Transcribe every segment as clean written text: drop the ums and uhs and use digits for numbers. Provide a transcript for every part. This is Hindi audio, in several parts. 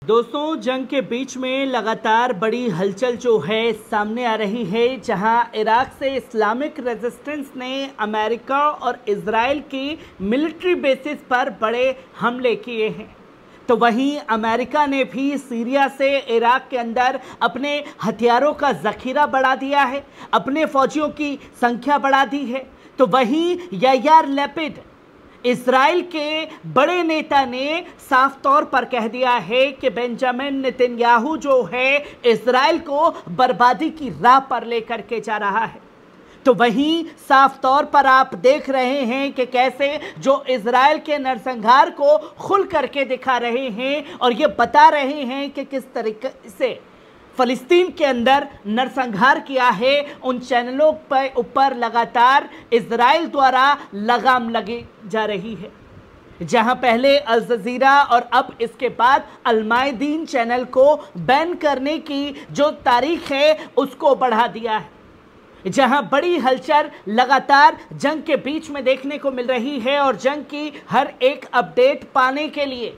दोस्तों, जंग के बीच में लगातार बड़ी हलचल जो है सामने आ रही है, जहां इराक से इस्लामिक रेजिस्टेंस ने अमेरिका और इजराइल की मिलिट्री बेसिस पर बड़े हमले किए हैं। तो वहीं अमेरिका ने भी सीरिया से इराक के अंदर अपने हथियारों का जखीरा बढ़ा दिया है, अपने फौजियों की संख्या बढ़ा दी है। तो वहीं यायार लैपिड, इजराइल के बड़े नेता ने साफ तौर पर कह दिया है कि बेंजामिन नेतन्याहू जो है इजराइल को बर्बादी की राह पर लेकर के जा रहा है। तो वहीं साफ तौर पर आप देख रहे हैं कि कैसे जो इजराइल के नरसंहार को खुल करके दिखा रहे हैं और ये बता रहे हैं कि किस तरीके से फ़लस्तीन के अंदर नरसंहार किया है। उन चैनलों पर ऊपर लगातार इजराइल द्वारा लगाम लगी जा रही है, जहां पहले अल जजीरा और अब इसके बाद अल मायदीन चैनल को बैन करने की जो तारीख है उसको बढ़ा दिया है। जहां बड़ी हलचल लगातार जंग के बीच में देखने को मिल रही है और जंग की हर एक अपडेट पाने के लिए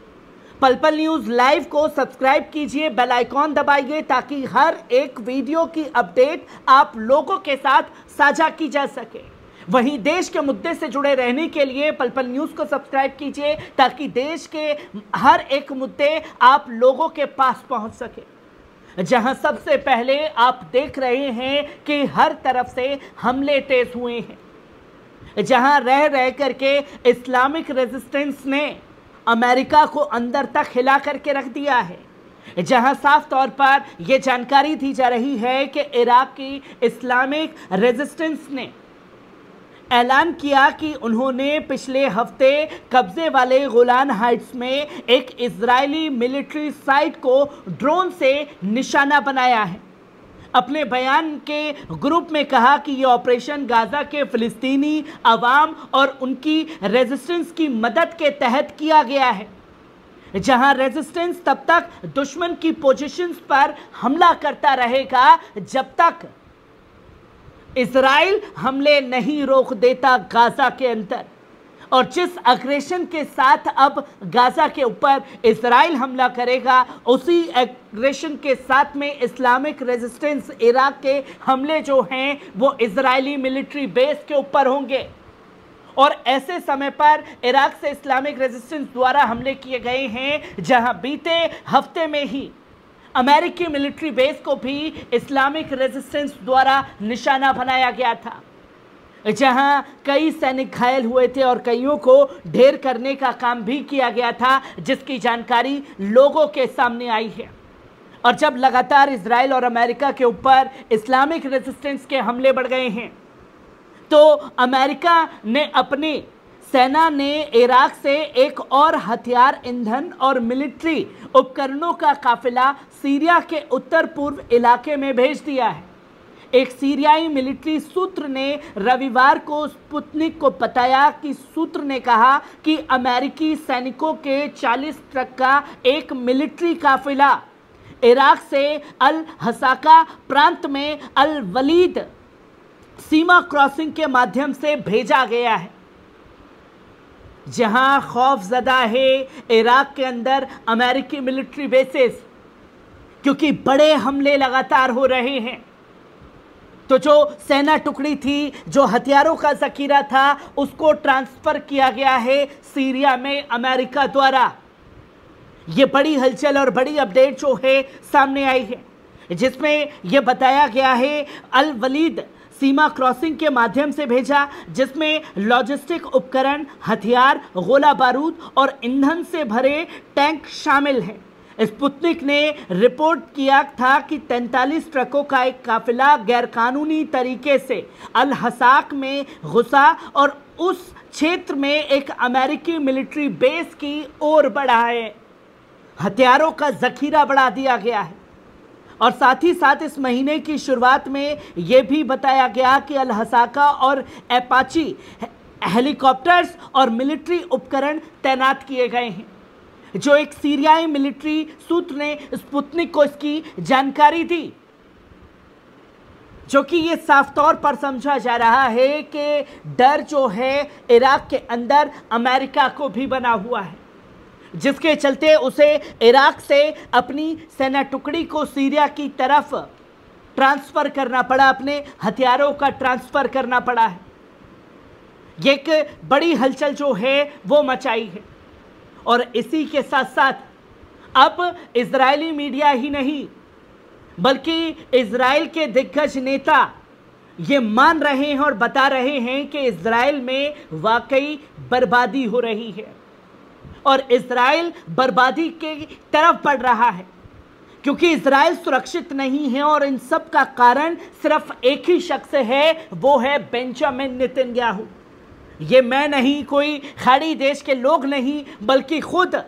पल पल न्यूज़ लाइव को सब्सक्राइब कीजिए, बेल आइकॉन दबाइए ताकि हर एक वीडियो की अपडेट आप लोगों के साथ साझा की जा सके। वहीं देश के मुद्दे से जुड़े रहने के लिए पल पल न्यूज़ को सब्सक्राइब कीजिए ताकि देश के हर एक मुद्दे आप लोगों के पास पहुंच सके। जहां सबसे पहले आप देख रहे हैं कि हर तरफ से हमले तेज हुए हैं, जहां रह रह करके इस्लामिक रेजिस्टेंस ने अमेरिका को अंदर तक हिला करके रख दिया है। जहां साफ तौर पर यह जानकारी दी जा रही है कि इराक की इस्लामिक रेजिस्टेंस ने ऐलान किया कि उन्होंने पिछले हफ्ते कब्जे वाले गोलान हाइट्स में एक इजरायली मिलिट्री साइट को ड्रोन से निशाना बनाया है। अपने बयान के ग्रुप में कहा कि यह ऑपरेशन गाजा के फिलिस्तीनी अवाम और उनकी रेजिस्टेंस की मदद के तहत किया गया है, जहां रेजिस्टेंस तब तक दुश्मन की पोजीशंस पर हमला करता रहेगा जब तक इजराइल हमले नहीं रोक देता गाजा के अंदर। और जिस अग्रेशन के साथ अब गाजा के ऊपर इजराइल हमला करेगा, उसी अग्रेशन के साथ में इस्लामिक रेजिस्टेंस इराक के हमले जो हैं वो इजरायली मिलिट्री बेस के ऊपर होंगे। और ऐसे समय पर इराक से इस्लामिक रेजिस्टेंस द्वारा हमले किए गए हैं, जहां बीते हफ्ते में ही अमेरिकी मिलिट्री बेस को भी इस्लामिक रेजिस्टेंस द्वारा निशाना बनाया गया था, जहां कई सैनिक घायल हुए थे और कईयों को ढेर करने का काम भी किया गया था, जिसकी जानकारी लोगों के सामने आई है। और जब लगातार इजराइल और अमेरिका के ऊपर इस्लामिक रेजिस्टेंस के हमले बढ़ गए हैं, तो अमेरिका ने अपनी सेना ने इराक से एक और हथियार, ईंधन और मिलिट्री उपकरणों का काफिला सीरिया के उत्तर पूर्व इलाके में भेज दिया है। एक सीरियाई मिलिट्री सूत्र ने रविवार को स्पुतनिक को बताया कि सूत्र ने कहा कि अमेरिकी सैनिकों के 40 ट्रक का एक मिलिट्री काफिला इराक से अल हसाका प्रांत में अल वलीद सीमा क्रॉसिंग के माध्यम से भेजा गया है, जहां खौफजदा है इराक के अंदर अमेरिकी मिलिट्री बेसिस, क्योंकि बड़े हमले लगातार हो रहे हैं। तो जो सेना टुकड़ी थी, जो हथियारों का जखीरा था, उसको ट्रांसफर किया गया है सीरिया में अमेरिका द्वारा। ये बड़ी हलचल और बड़ी अपडेट जो है सामने आई है, जिसमें यह बताया गया है अल वलीद सीमा क्रॉसिंग के माध्यम से भेजा, जिसमें लॉजिस्टिक उपकरण, हथियार, गोला बारूद और ईंधन से भरे टैंक शामिल हैं। स्पुतनिक ने रिपोर्ट किया था कि 43 ट्रकों का एक काफिला गैरकानूनी तरीके से अल हसाक में घुसा और उस क्षेत्र में एक अमेरिकी मिलिट्री बेस की ओर बढ़ा है। हथियारों का जखीरा बढ़ा दिया गया है। और साथ ही साथ इस महीने की शुरुआत में यह भी बताया गया कि अल हसाका और एपाची हेलीकॉप्टर्स और मिलिट्री उपकरण तैनात किए गए हैं। जो एक सीरियाई मिलिट्री सूत्र ने स्पुतनिक को इसकी जानकारी दी, जो कि ये साफ तौर पर समझा जा रहा है कि डर जो है इराक के अंदर अमेरिका को भी बना हुआ है। जिसके चलते उसे इराक से अपनी सेना टुकड़ी को सीरिया की तरफ ट्रांसफर करना पड़ा, अपने हथियारों का ट्रांसफर करना पड़ा है। एक बड़ी हलचल जो है वो मचाई है। और इसी के साथ साथ अब इजरायली मीडिया ही नहीं बल्कि इजराइल के दिग्गज नेता ये मान रहे हैं और बता रहे हैं कि इजराइल में वाकई बर्बादी हो रही है और इजराइल बर्बादी की तरफ बढ़ रहा है, क्योंकि इजराइल सुरक्षित नहीं है। और इन सब का कारण सिर्फ एक ही शख्स है, वो है बेंजामिन नेतन्याहू। ये मैं नहीं, कोई खाड़ी देश के लोग नहीं, बल्कि खुद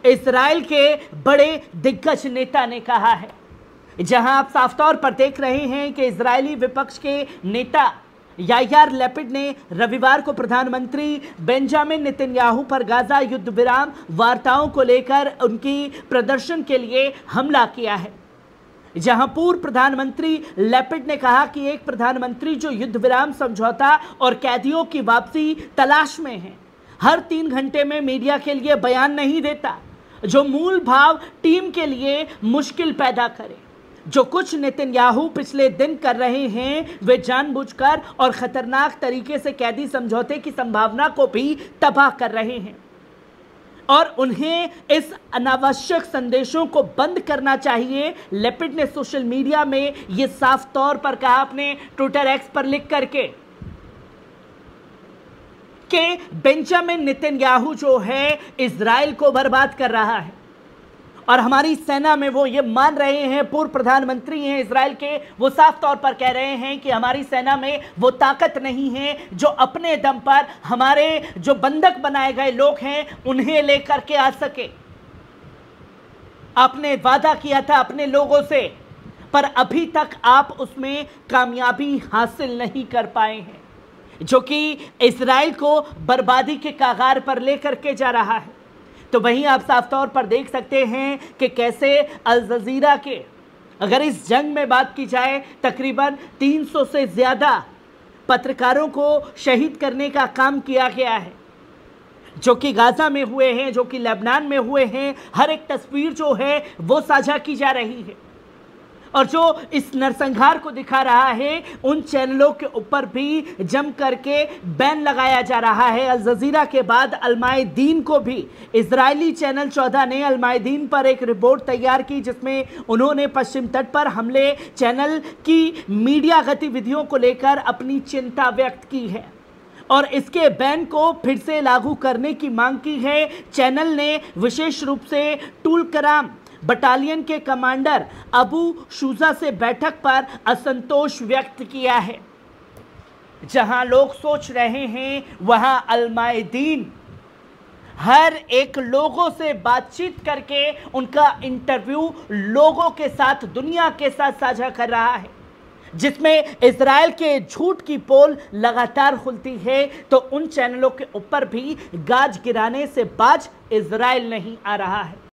इजराइल के बड़े दिग्गज नेता ने कहा है। जहां आप साफ तौर पर देख रहे हैं कि इजरायली विपक्ष के नेता यायार लैपिड ने रविवार को प्रधानमंत्री बेंजामिन नेतन्याहू पर गाजा युद्ध विराम वार्ताओं को लेकर उनकी प्रदर्शन के लिए हमला किया है। जहां पूर्व प्रधानमंत्री लैपिड ने कहा कि एक प्रधानमंत्री जो युद्ध विराम समझौता और कैदियों की वापसी तलाश में है, हर 3 घंटे में मीडिया के लिए बयान नहीं देता, जो मूल भाव टीम के लिए मुश्किल पैदा करे। जो कुछ नेतन्याहू पिछले दिन कर रहे हैं वे जानबूझकर और खतरनाक तरीके से कैदी समझौते की संभावना को भी तबाह कर रहे हैं और उन्हें इस अनावश्यक संदेशों को बंद करना चाहिए। लैपिड ने सोशल मीडिया में यह साफ तौर पर कहा, अपने ट्विटर एक्स पर लिख करके, कि बेंजामिन नेतन्याहू जो है इजराइल को बर्बाद कर रहा है और हमारी सेना में वो ये मान रहे हैं, पूर्व प्रधानमंत्री हैं इजराइल के, वो साफ तौर पर कह रहे हैं कि हमारी सेना में वो ताकत नहीं है जो अपने दम पर हमारे जो बंधक बनाए गए लोग हैं उन्हें लेकर के आ सके। आपने वादा किया था अपने लोगों से, पर अभी तक आप उसमें कामयाबी हासिल नहीं कर पाए हैं, जो कि इजराइल को बर्बादी के कगार पर लेकर के जा रहा है। तो वहीं आप साफ तौर पर देख सकते हैं कि कैसे अल जजीरा के, अगर इस जंग में बात की जाए, तकरीबन 300 से ज़्यादा पत्रकारों को शहीद करने का काम किया गया है, जो कि गाज़ा में हुए हैं, जो कि लेबनान में हुए हैं। हर एक तस्वीर जो है वो साझा की जा रही है और जो इस नरसंहार को दिखा रहा है उन चैनलों के ऊपर भी जम करके बैन लगाया जा रहा है। अल जजीरा के बाद अल मायदीन को भी, इजरायली चैनल 14 ने अल मायदीन पर एक रिपोर्ट तैयार की जिसमें उन्होंने पश्चिम तट पर हमले, चैनल की मीडिया गतिविधियों को लेकर अपनी चिंता व्यक्त की है और इसके बैन को फिर से लागू करने की मांग की है। चैनल ने विशेष रूप से टूलकराम बटालियन के कमांडर अबू शुजा से बैठक पर असंतोष व्यक्त किया है। जहां लोग सोच रहे हैं वहां अल मायदीन हर एक लोगों से बातचीत करके उनका इंटरव्यू लोगों के साथ, दुनिया के साथ साझा कर रहा है, जिसमें इजराइल के झूठ की पोल लगातार खुलती है। तो उन चैनलों के ऊपर भी गाज गिराने से बाज इजराइल नहीं आ रहा है।